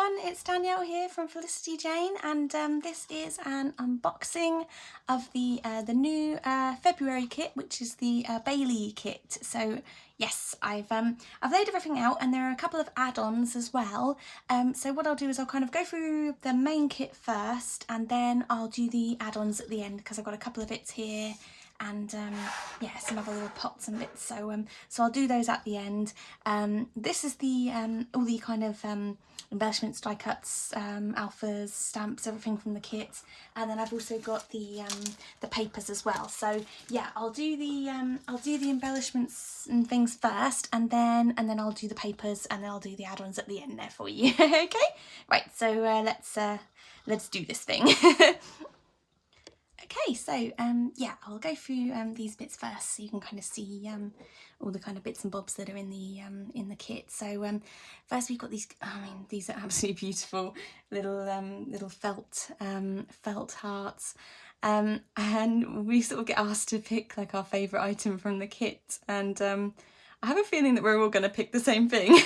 everyone, it's Danielle here from Felicity Jane, and this is an unboxing of the new February kit, which is the Bailey kit. So yes, I've laid everything out, and there are a couple of add-ons as well. So what I'll do is I'll kind of go through the main kit first, and then I'll do the add-ons at the end because I've got a couple of bits here. And yeah, some other little pots and bits. So so I'll do those at the end. This is the all the kind of embellishments, die cuts, alphas, stamps, everything from the kit. And then I've also got the papers as well. So yeah, I'll do the embellishments and things first, and then I'll do the papers, and then I'll do the add-ons at the end there for you. Okay, right. So let's do this thing. Okay, so yeah, I'll go through these bits first, so you can kind of see all the kind of bits and bobs that are in the kit. So first we've got these. I mean, these are absolutely beautiful little felt hearts, and we sort of get asked to pick like our favourite item from the kit, and I have a feeling that we're all going to pick the same thing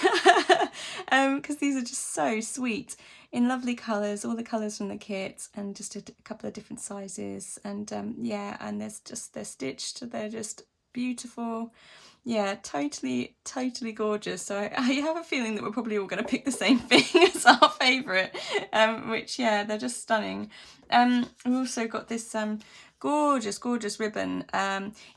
because these are just so sweet in lovely colours, all the colours from the kit, and just a couple of different sizes. And yeah, and they're stitched, they're just beautiful. Yeah, totally gorgeous. So I have a feeling that we're probably all going to pick the same thing as our favourite, which, yeah, they're just stunning. We've also got this gorgeous ribbon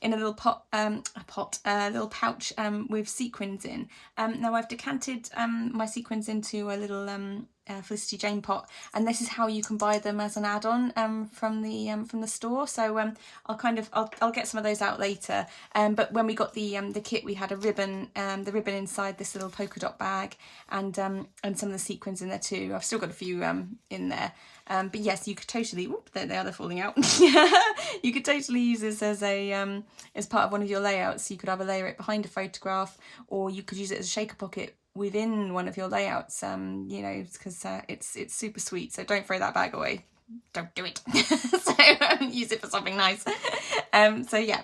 in a little little pouch with sequins in. Now I've decanted my sequins into a little Felicity Jane pot, and this is how you can buy them as an add-on from the store. So I'll get some of those out later. But when we got the kit, we had a ribbon, the ribbon inside this little polka dot bag, and some of the sequins in there too. I've still got a few in there. But yes, you could totally. Whoop, there they are. They're falling out. You could totally use this as a as part of one of your layouts. You could either layer it behind a photograph, or you could use it as a shaker pocket within one of your layouts. You know, because it's super sweet. So don't throw that bag away. Don't do it. So use it for something nice. So yeah,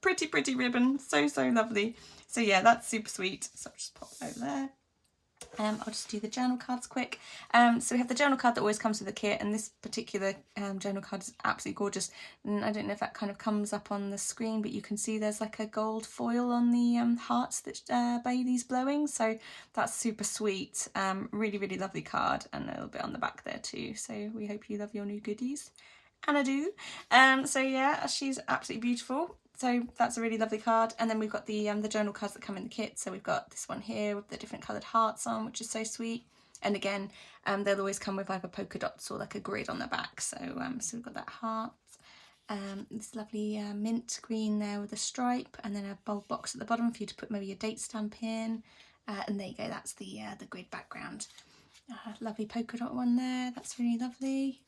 pretty ribbon. So lovely. So yeah, that's super sweet. So I'll just pop it over there. I'll just do the journal cards quick. So we have the journal card that always comes with the kit, and this particular journal card is absolutely gorgeous. And I don't know if that kind of comes up on the screen, but you can see there's like a gold foil on the hearts that Bailey's blowing. So that's super sweet. Really lovely card, and a little bit on the back there too. So we hope you love your new goodies. And I do. So yeah, she's absolutely beautiful. So that's a really lovely card. And then we've got the journal cards that come in the kit. So we've got this one here with the different coloured hearts on, which is so sweet. And again, they'll always come with either polka dots or like a grid on the back. So so we've got that heart. This lovely mint green there with a stripe, and then a bold box at the bottom for you to put maybe your date stamp in. And there you go, that's the grid background. Lovely polka dot one there, that's really lovely.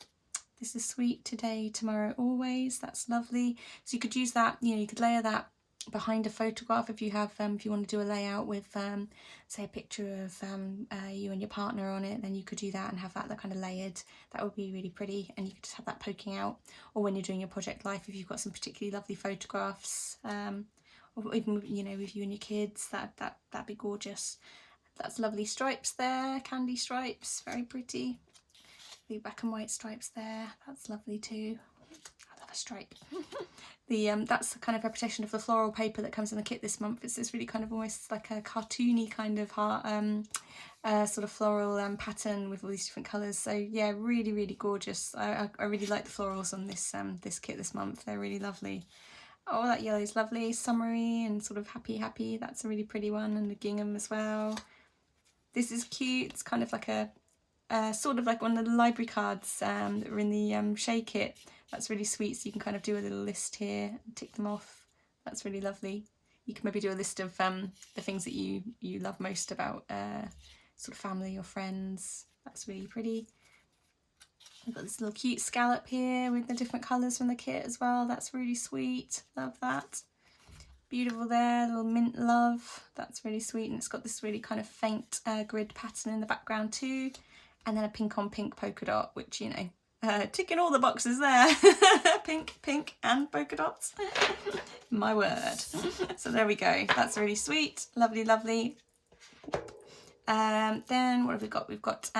This is sweet, today, tomorrow, always. That's lovely. So you could use that, you know, you could layer that behind a photograph if you have, if you want to do a layout with, say, a picture of you and your partner on it, then you could do that and have that kind of layered. That would be really pretty, and you could just have that poking out. Or when you're doing your project life, if you've got some particularly lovely photographs, or even, you know, with you and your kids, that'd be gorgeous. That's lovely stripes there, candy stripes, very pretty. The black and white stripes there, that's lovely too. I love a stripe. That's the kind of representation of the floral paper that comes in the kit this month. It's this really kind of almost like a cartoony kind of heart, sort of floral pattern with all these different colours. So yeah, really gorgeous. I really like the florals on this this kit this month. They're really lovely. Oh, that yellow is lovely, summery and sort of happy. That's a really pretty one, and the gingham as well. This is cute. It's kind of like a sort of like one of the library cards that are in the Shea kit. That's really sweet, so you can kind of do a little list here and tick them off. That's really lovely. You can maybe do a list of the things that you love most about sort of family or friends. That's really pretty. I've got this little cute scallop here with the different colours from the kit as well. That's really sweet. Love that. Beautiful there, little mint love. That's really sweet, and it's got this really kind of faint grid pattern in the background too. And then a pink on pink polka dot, which, you know, ticking all the boxes there. pink and polka dots. My word. So there we go. That's really sweet. Lovely. Then what have we got? We've got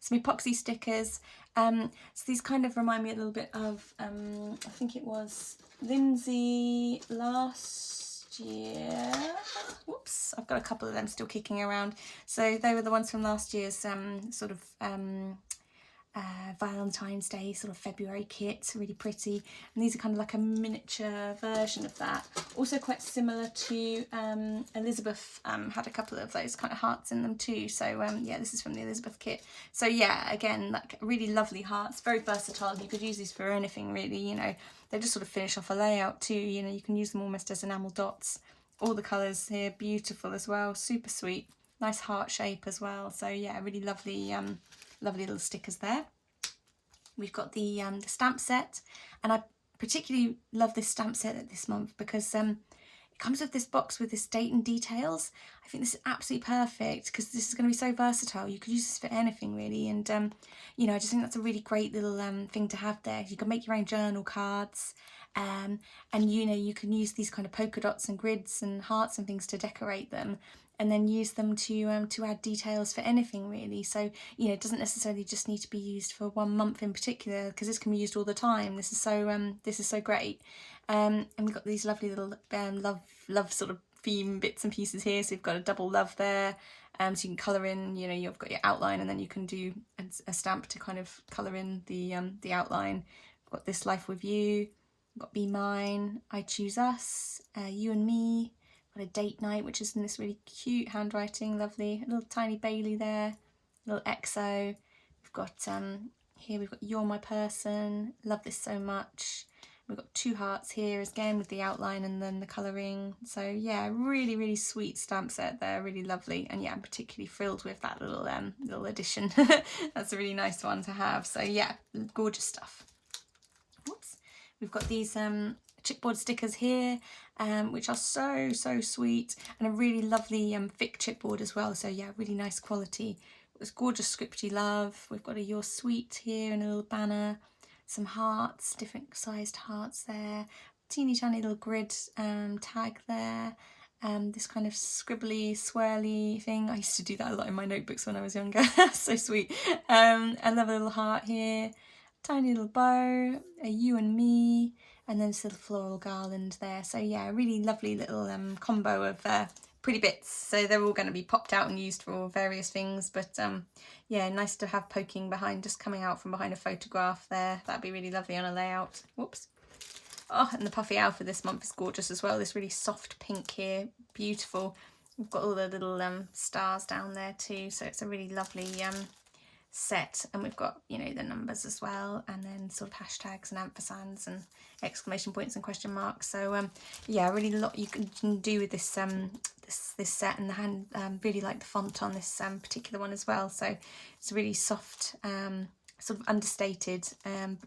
some epoxy stickers. So these kind of remind me a little bit of, I think it was Lindsay last year. Whoops, I've got a couple of them still kicking around. So they were the ones from last year's sort of Valentine's Day sort of February kit, really pretty, and these are kind of like a miniature version of that. Also quite similar to Elizabeth had a couple of those kind of hearts in them too, so yeah, this is from the Elizabeth kit. So yeah, again, like really lovely hearts, very versatile. You could use these for anything really, you know. They just sort of finish off a layout too, you know. You can use them almost as enamel dots. All the colours here beautiful as well, super sweet, nice heart shape as well. So yeah, really lovely lovely little stickers there. We've got the stamp set, and I particularly love this stamp set this month because it comes with this box with this date and details. I think this is absolutely perfect because this is going to be so versatile. You could use this for anything really, and you know, I just think that's a really great little thing to have there. You can make your own journal cards, and you know, you can use these kind of polka dots and grids and hearts and things to decorate them, and then use them to add details for anything really. So you know, it doesn't necessarily just need to be used for 1 month in particular, because this can be used all the time. This is so great. And we've got these lovely little love sort of theme bits and pieces here. So you've got a double love there, so you can colour in, you know, you've got your outline, and then you can do a stamp to kind of colour in the outline. We've got this life with you. We've got be mine, I choose us, you and me. Got a date night, which is in this really cute handwriting, lovely. A little tiny Bailey there, a little XO. We've got here we've got you're my person, love this so much. We've got 2 hearts here again with the outline and then the colouring. So yeah, really, really sweet stamp set there, really lovely. And yeah, I'm particularly thrilled with that little little addition. That's a really nice one to have. So yeah, gorgeous stuff. Whoops. We've got these chipboard stickers here, which are so sweet, and a really lovely thick chipboard as well. So yeah, really nice quality. It's gorgeous scripty love. We've got a you're sweet here and a little banner. Some hearts, different sized hearts there, teeny tiny little grid tag there, this kind of scribbly swirly thing. I used to do that a lot in my notebooks when I was younger. So sweet. I love a little heart here, tiny little bow, a you and me, and then this little floral garland there. So yeah, a really lovely little combo of pretty bits. So they're all going to be popped out and used for various things, but yeah, nice to have poking behind, just coming out from behind a photograph there. That'd be really lovely on a layout. Whoops. Oh, and the puffy owl for this month is gorgeous as well. This really soft pink here, beautiful. We've got all the little stars down there too, so it's a really lovely set. And we've got, you know, the numbers as well, and then sort of hashtags and ampersands and exclamation points and question marks. So yeah, really a lot you can do with this this set, and the hand really like the font on this particular one as well. So it's really soft, sort of understated,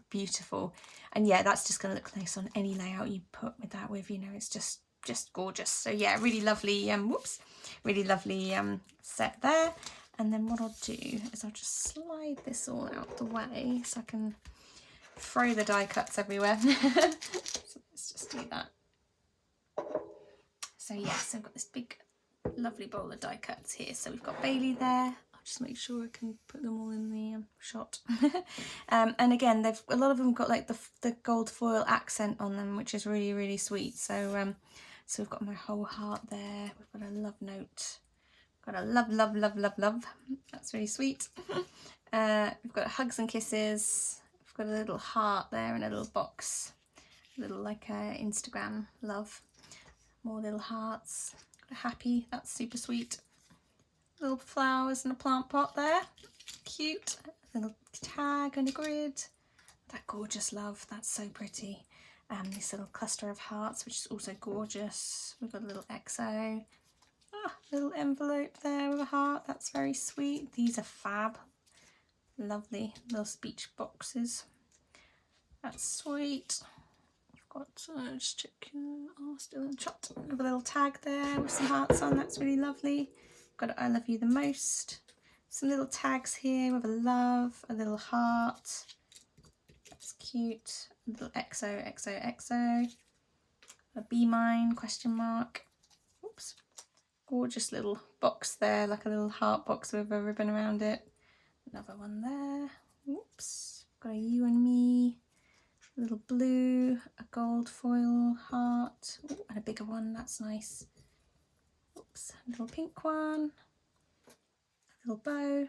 beautiful, and yeah, that's just going to look nice on any layout you put with that with, you know, it's just gorgeous. So yeah, really lovely whoops, really lovely set there. And then what I'll do is I'll just slide this all out the way so I can throw the die cuts everywhere. So let's just do that. So yeah, so I've got this big lovely bowl of die cuts here. So we've got Bailey there. I'll just make sure I can put them all in the shot. And again, a lot of them got like the gold foil accent on them, which is really, really sweet. So so we've got my whole heart there. We've got a love note. Got a love, love, love, love, love. That's really sweet. We've got hugs and kisses. We've got a little heart there and a little box. A little like Instagram love. More little hearts. Got a happy, that's super sweet. Little flowers and a plant pot there. Cute. A little tag and a grid. That gorgeous love, that's so pretty. This little cluster of hearts, which is also gorgeous. We've got a little XO. Little envelope there with a heart, that's very sweet. These are fab. Lovely little speech boxes. That's sweet. We've got, just checking, still in the shot. With a little tag there with some hearts on, that's really lovely. Got I love you the most. Some little tags here with a love, a little heart. That's cute. A little XO, XO, XO. A be mine, question mark. Oops. Gorgeous little box there, like a little heart box with a ribbon around it. Another one there. Oops, got a you and me, a little blue, a gold foil heart. Ooh, and a bigger one, that's nice. Oops, a little pink one, a little bow.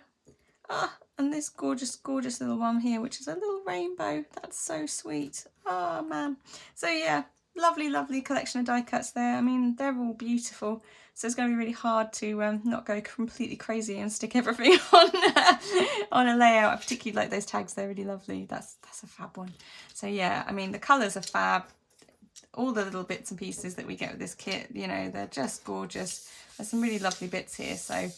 Ah, and this gorgeous, gorgeous little one here, which is a little rainbow. That's so sweet. Oh man. So yeah, lovely, lovely collection of die cuts there. I mean, they're all beautiful. So it's going to be really hard to not go completely crazy and stick everything on a layout. I particularly like those tags. They're really lovely. That's a fab one. So yeah, I mean, the colours are fab. All the little bits and pieces that we get with this kit, you know, they're just gorgeous. There's some really lovely bits here. So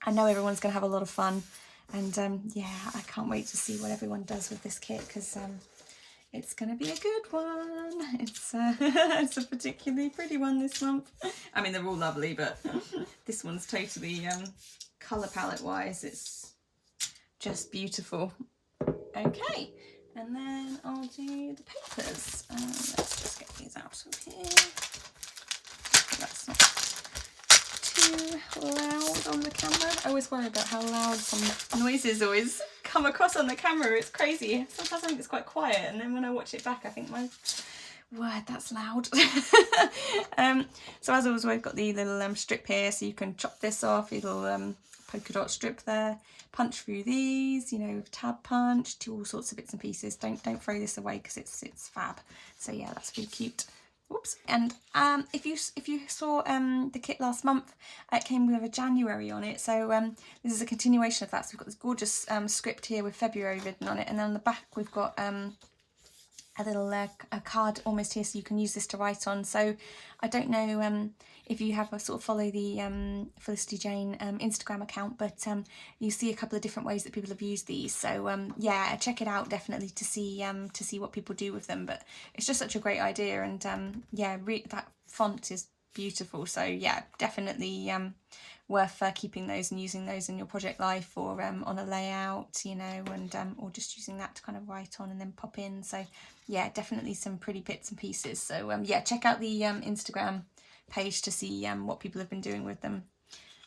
I know everyone's going to have a lot of fun, and yeah, I can't wait to see what everyone does with this kit, because it's going to be a good one. It's it's a particularly pretty one this month. I mean, they're all lovely, but this one's totally, colour palette wise, it's just beautiful. Okay, and then I'll do the papers. Let's just get these out of here. That's not too loud on the camera. I always worry about how loud some noises always come across on the camera. It's crazy. Sometimes I think it's quite quiet, and then when I watch it back I think, my word, that's loud. So as always, we've got the little strip here, so you can chop this off, little polka dot strip there, punch through these, you know, tab punch, do all sorts of bits and pieces. Don't throw this away because it's fab. So yeah, that's really cute. Oops. And if you saw the kit last month, it came with a January on it. So this is a continuation of that. So we've got this gorgeous script here with February written on it, and then on the back we've got a little a card almost here, so you can use this to write on. So I don't know if you have a sort of follow the Felicity Jane Instagram account, but you see a couple of different ways that people have used these. So yeah, check it out definitely to see what people do with them. But it's just such a great idea, and yeah, that font is beautiful. So yeah, definitely worth keeping those and using those in your project life, or on a layout, you know, and or just using that to kind of write on and then pop in. So yeah, definitely some pretty bits and pieces. So yeah, check out the Instagram page to see what people have been doing with them.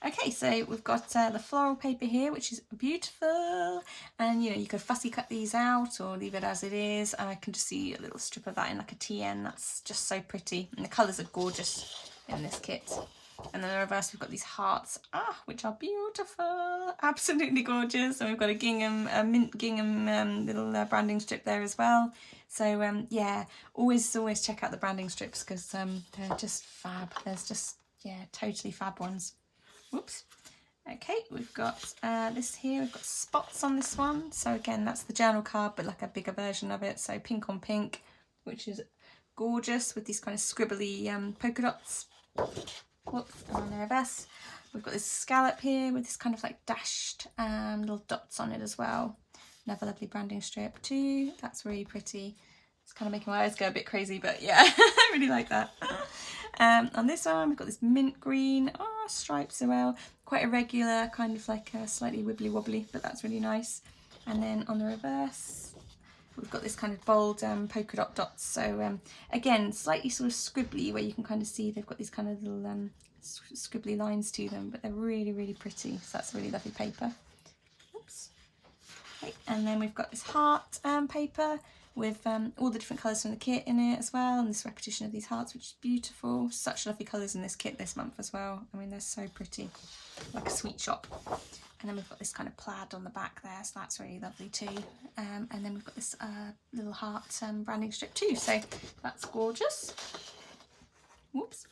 Okay, so we've got the floral paper here, which is beautiful, and you know, you could fussy cut these out or leave it as it is, and I can just see a little strip of that in like a TN. That's just so pretty, and the colours are gorgeous in this kit. And then in the reverse we've got these hearts, which are beautiful, absolutely gorgeous. And we've got a gingham, a mint gingham little branding strip there as well. So yeah, always check out the branding strips, because they're just fab. There's just, yeah, totally fab ones. Whoops. Okay, we've got this here. We've got spots on this one. So again, that's the journal card, but like a bigger version of it. So pink on pink, which is gorgeous with these kind of scribbly polka dots. Whoops, and on the reverse we've got this scallop here with this kind of like dashed little dots on it as well. Another lovely branding strip too. That's really pretty. It's kind of making my eyes go a bit crazy, but yeah, I really like that. On this one we've got this mint green stripes as well, quite irregular, kind of like slightly wibbly wobbly, but that's really nice. And then on the reverse we've got this kind of bold polka dot dots. So again, slightly sort of scribbly, where you can kind of see they've got these kind of little scribbly lines to them, but they're really, really pretty. So that's a really lovely paper. Oops. Okay. And then we've got this heart paper with all the different colours from the kit in it as well, and this repetition of these hearts, which is beautiful. Such lovely colours in this kit this month as well. I mean, they're so pretty, like a sweet shop. And then we've got this kind of plaid on the back there, so that's really lovely too. And then we've got this little heart branding strip too, so that's gorgeous. Whoops.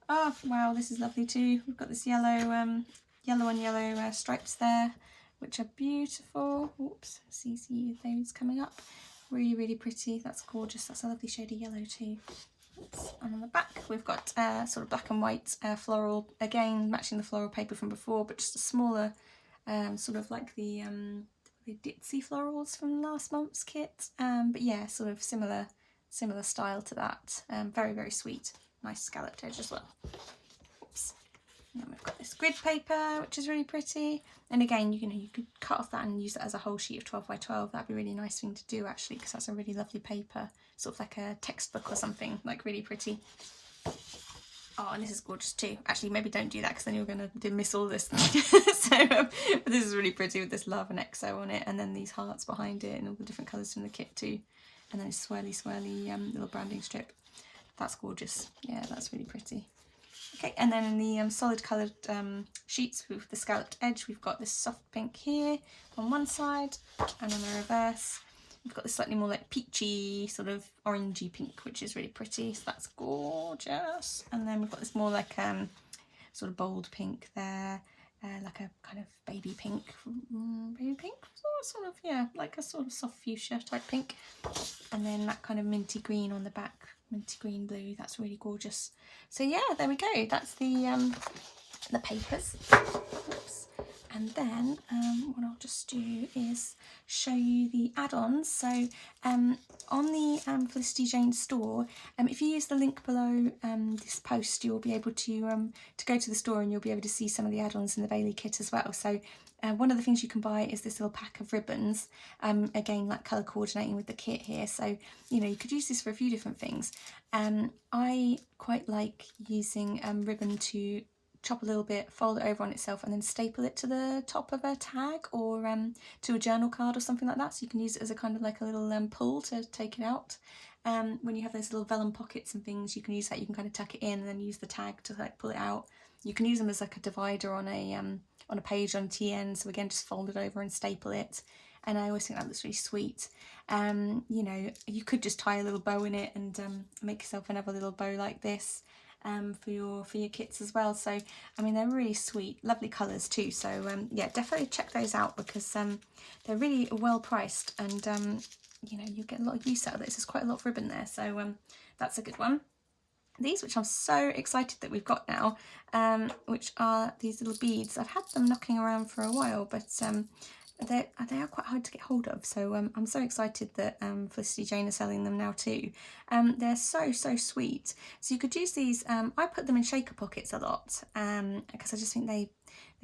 Oh wow, this is lovely too. We've got this yellow on yellow stripes there, which are beautiful. Whoops, see those coming up. Really, really pretty. That's gorgeous. That's a lovely shade of yellow too. Oops. And on the back we've got sort of black and white floral, again matching the floral paper from before, but just a smaller sort of like the ditzy florals from last month's kit, but yeah, sort of similar style to that. Very, very sweet. Nice scalloped edge as well. Oops. And then we've got this grid paper, which is really pretty, and again, you could cut off that and use it as a whole sheet of 12 by 12. That'd be a really nice thing to do actually, because that's a really lovely paper, sort of like a textbook or something, like really pretty. Oh, and this is gorgeous too. Actually, maybe don't do that because then you're going to miss all this. So, but this is really pretty with this love and XO on it, and then these hearts behind it, and all the different colours from the kit too. And then a swirly, swirly little branding strip. That's gorgeous. Yeah, that's really pretty. Okay, and then in the solid coloured sheets with the scalloped edge, we've got this soft pink here on one side, and on the reverse, we've got this slightly more like peachy, sort of orangey pink, which is really pretty. So that's gorgeous. And then we've got this more like sort of bold pink there, like a kind of baby pink, sort of, yeah, like a sort of soft fuchsia type pink. And then that kind of minty green on the back, minty green blue. That's really gorgeous. So yeah, there we go. That's the papers. Oops. And then what I'll just do is show you the add-ons. So on the Felicity Jane store, if you use the link below this post, you'll be able to go to the store, and you'll be able to see some of the add-ons in the Bailey kit as well. So one of the things you can buy is this little pack of ribbons, again, like colour coordinating with the kit here. So, you know, you could use this for a few different things. I quite like using ribbon to chop a little bit, fold it over on itself, and then staple it to the top of a tag, or to a journal card or something like that. So you can use it as a kind of like a little pull to take it out. When you have those little vellum pockets and things, you can use that. You can kind of tuck it in and then use the tag to like pull it out. You can use them as like a divider on a page on TN. So again, just fold it over and staple it. And I always think that looks really sweet. You know, you could just tie a little bow in it and make yourself another little bow like this. For your kits as well. So I mean, they're really sweet, lovely colours too. So yeah, definitely check those out, because they're really well priced, and you know, you get a lot of use out of this. There's quite a lot of ribbon there, so that's a good one. These, which I'm so excited that we've got now, which are these little beads. I've had them knocking around for a while, but they are quite hard to get hold of, so I'm so excited that Felicity Jane are selling them now too. They're so sweet. So you could use these. I put them in shaker pockets a lot, because I just think they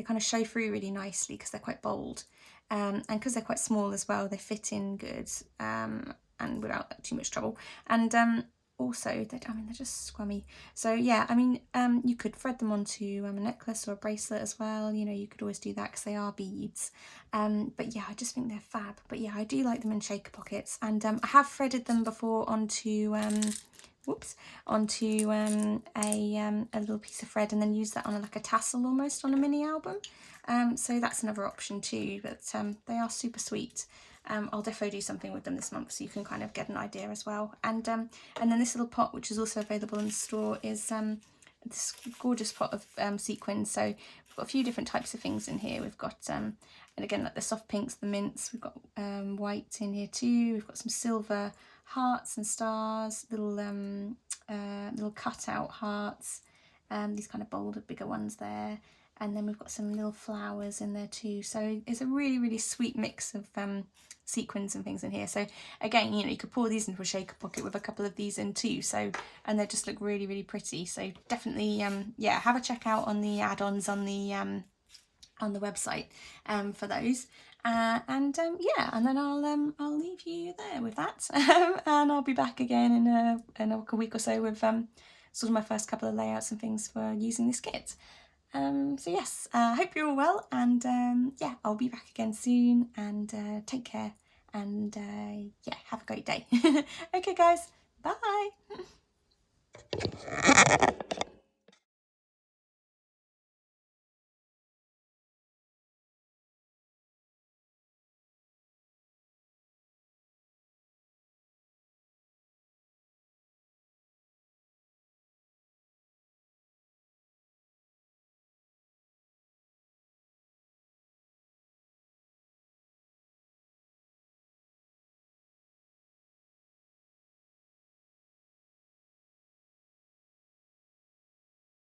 kind of show through really nicely, because they're quite bold, and because they're quite small as well, they fit in good, and without too much trouble. And also, they're just scrummy. So yeah, I mean, you could thread them onto a necklace or a bracelet as well. You know, you could always do that because they are beads. But yeah, I just think they're fab. But yeah, I do like them in shaker pockets, and I have threaded them before onto a little piece of thread, and then use that on like a tassel almost on a mini album. So that's another option too. But they are super sweet. I'll definitely do something with them this month, so you can kind of get an idea as well. And then this little pot, which is also available in the store, is this gorgeous pot of sequins. So we've got a few different types of things in here. We've got, and again, like the soft pinks, the mints. We've got white in here too. We've got some silver hearts and stars, little cutout hearts, these kind of bolder, bigger ones there. And then we've got some little flowers in there too. So it's a really sweet mix of sequins and things in here. So again, you know, you could pour these into a shaker pocket with a couple of these in too. So, and they just look really pretty. So definitely, yeah, have a check out on the add-ons on the website for those. Yeah, and then I'll leave you there with that, and I'll be back again in a week or so with sort of my first couple of layouts and things for using this kit. So yes, I hope you're all well, and yeah, I'll be back again soon, and take care, and yeah, have a great day. Okay guys, bye.